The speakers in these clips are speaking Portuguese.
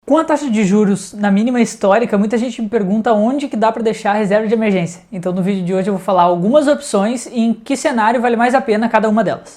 Com a taxa de juros na mínima histórica, muita gente me pergunta onde que dá para deixar a reserva de emergência. Então no vídeo de hoje eu vou falar algumas opções e em que cenário vale mais a pena cada uma delas.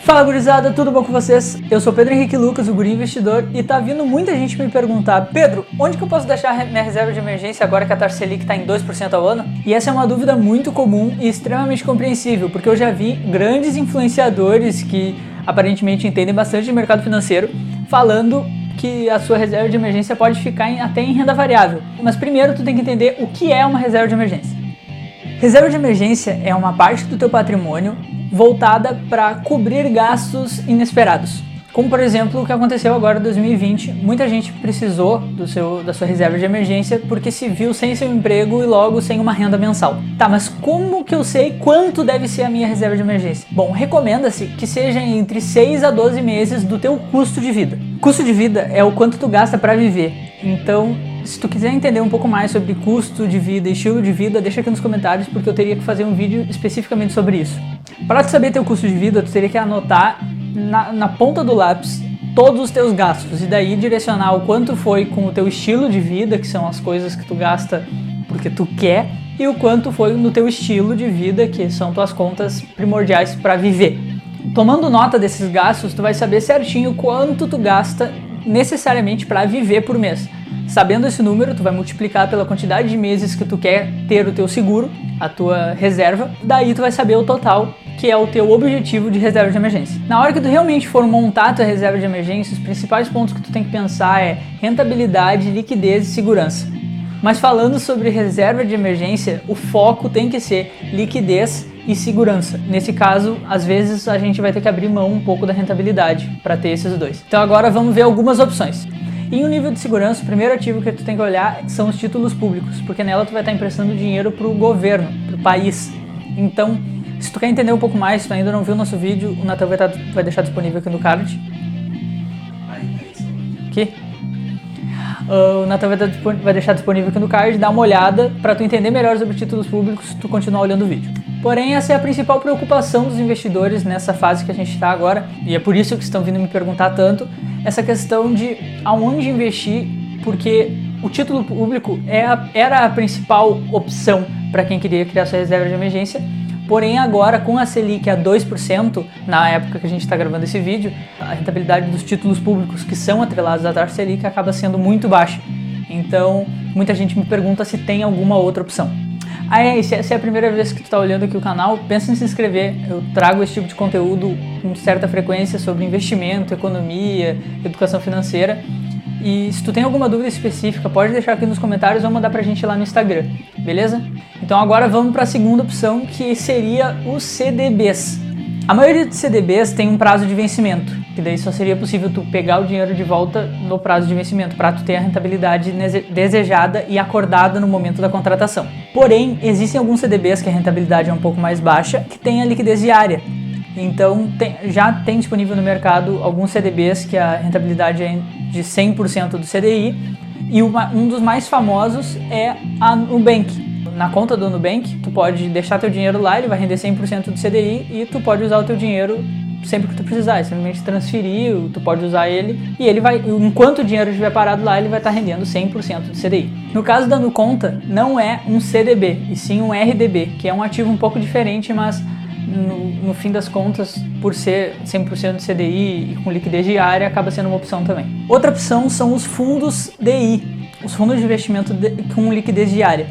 Fala gurizada, tudo bom com vocês? Eu sou Pedro Henrique Lucas, o Guri Investidor, e tá vindo muita gente me perguntar: Pedro, onde que eu posso deixar minha reserva de emergência agora que a taxa Selic está em 2% ao ano? E essa é uma dúvida muito comum e extremamente compreensível, porque eu já vi grandes influenciadores que aparentemente entendem bastante de mercado financeiro falando que a sua reserva de emergência pode ficar até em renda variável. Mas primeiro tu tem que entender o que é uma reserva de emergência. Reserva de emergência é uma parte do teu patrimônio voltada para cobrir gastos inesperados. Como por exemplo o que aconteceu agora em 2020, muita gente precisou da sua reserva de emergência porque se viu sem seu emprego e logo sem uma renda mensal. Tá, mas como que eu sei quanto deve ser a minha reserva de emergência? Bom, recomenda-se que seja entre 6 a 12 meses do teu custo de vida. Custo de vida é o quanto tu gasta para viver. Então, se tu quiser entender um pouco mais sobre custo de vida e estilo de vida, deixa aqui nos comentários porque eu teria que fazer um vídeo especificamente sobre isso. Para tu saber teu custo de vida, tu teria que anotar na ponta do lápis todos os teus gastos e daí direcionar o quanto foi com o teu estilo de vida, que são as coisas que tu gasta porque tu quer, e o quanto foi no teu estilo de vida, que são tuas contas primordiais para viver. Tomando nota desses gastos, tu vai saber certinho quanto tu gasta necessariamente para viver por mês. Sabendo esse número, tu vai multiplicar pela quantidade de meses que tu quer ter o teu seguro, a tua reserva, daí tu vai saber o total, que é o teu objetivo de reserva de emergência. Na hora que tu realmente for montar a tua reserva de emergência, os principais pontos que tu tem que pensar é rentabilidade, liquidez e segurança. Mas falando sobre reserva de emergência, o foco tem que ser liquidez e segurança. Nesse caso, às vezes a gente vai ter que abrir mão um pouco da rentabilidade para ter esses dois. Então agora vamos ver algumas opções. Em um nível de segurança, o primeiro ativo que tu tem que olhar são os títulos públicos, porque nela tu vai estar emprestando dinheiro para o governo, para o país. Então, se tu quer entender um pouco mais, se tu ainda não viu o nosso vídeo, o Natan vai deixar disponível aqui no card. Aqui. O Natan vai deixar disponível aqui no card, dá uma olhada para tu entender melhor sobre títulos públicos, tu continuar olhando o vídeo. Porém, essa é a principal preocupação dos investidores nessa fase que a gente está agora, e é por isso que estão vindo me perguntar tanto, essa questão de aonde investir, porque o título público era a principal opção para quem queria criar sua reserva de emergência, porém agora com a Selic a 2%, na época que a gente está gravando esse vídeo, a rentabilidade dos títulos públicos que são atrelados à taxa Selic acaba sendo muito baixa. Então, muita gente me pergunta se tem alguma outra opção. E se é a primeira vez que tu está olhando aqui o canal, pensa em se inscrever. Eu trago esse tipo de conteúdo com certa frequência sobre investimento, economia, educação financeira. E se tu tem alguma dúvida específica, pode deixar aqui nos comentários ou mandar pra gente lá no Instagram, beleza? Então agora vamos para a segunda opção, que seria os CDBs. A maioria dos CDBs tem um prazo de vencimento, que daí só seria possível tu pegar o dinheiro de volta no prazo de vencimento, para tu ter a rentabilidade desejada e acordada no momento da contratação. Porém, existem alguns CDBs que a rentabilidade é um pouco mais baixa, que tem a liquidez diária. Então, já tem disponível no mercado alguns CDBs que a rentabilidade é de 100% do CDI, e um dos mais famosos é a Nubank. Na conta do Nubank, tu pode deixar teu dinheiro lá, ele vai render 100% do CDI e tu pode usar o teu dinheiro sempre que tu precisar, simplesmente transferir, tu pode usar ele e ele vai, enquanto o dinheiro estiver parado lá, ele vai estar rendendo 100% do CDI. No caso da Nuconta, não é um CDB, e sim um RDB, que é um ativo um pouco diferente, mas no fim das contas, por ser 100% do CDI e com liquidez diária, acaba sendo uma opção também. Outra opção são os fundos DI, os fundos de investimento com liquidez diária,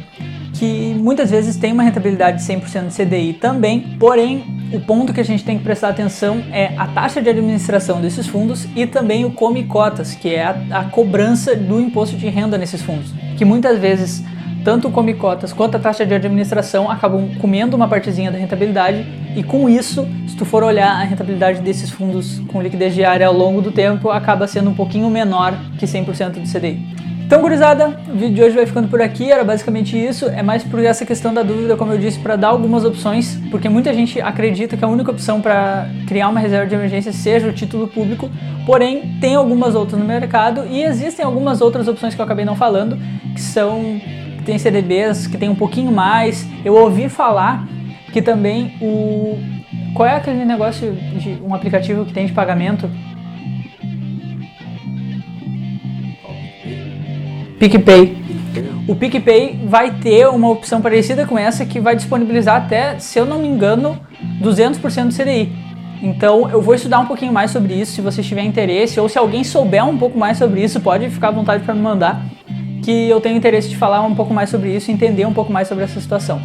que muitas vezes tem uma rentabilidade de 100% de CDI também, porém o ponto que a gente tem que prestar atenção é a taxa de administração desses fundos e também o come cotas, que é a cobrança do imposto de renda nesses fundos, que muitas vezes tanto o come cotas quanto a taxa de administração acabam comendo uma partezinha da rentabilidade, e com isso, se tu for olhar a rentabilidade desses fundos com liquidez diária ao longo do tempo, acaba sendo um pouquinho menor que 100% do CDI. Então, gurizada, o vídeo de hoje vai ficando por aqui, era basicamente isso, é mais por essa questão da dúvida, como eu disse, para dar algumas opções, porque muita gente acredita que a única opção para criar uma reserva de emergência seja o título público, porém tem algumas outras no mercado e existem algumas outras opções que eu acabei não falando, que tem CDBs que tem um pouquinho mais. Eu ouvi falar que também Qual é aquele negócio de um aplicativo que tem de pagamento? PicPay. O PicPay vai ter uma opção parecida com essa que vai disponibilizar até, se eu não me engano, 200% do CDI. Então eu vou estudar um pouquinho mais sobre isso, se você tiver interesse, ou se alguém souber um pouco mais sobre isso, pode ficar à vontade para me mandar, que eu tenho interesse de falar um pouco mais sobre isso e entender um pouco mais sobre essa situação.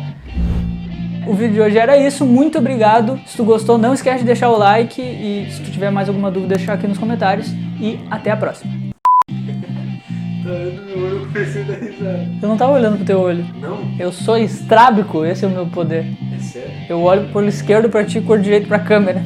O vídeo de hoje era isso, muito obrigado. Se tu gostou, não esquece de deixar o like e se tu tiver mais alguma dúvida, deixar aqui nos comentários e até a próxima. Eu não tava olhando pro teu olho. Não? Eu sou estrábico, esse é o meu poder. É sério? Eu olho pro olho esquerdo pra ti e pro olho direito pra câmera.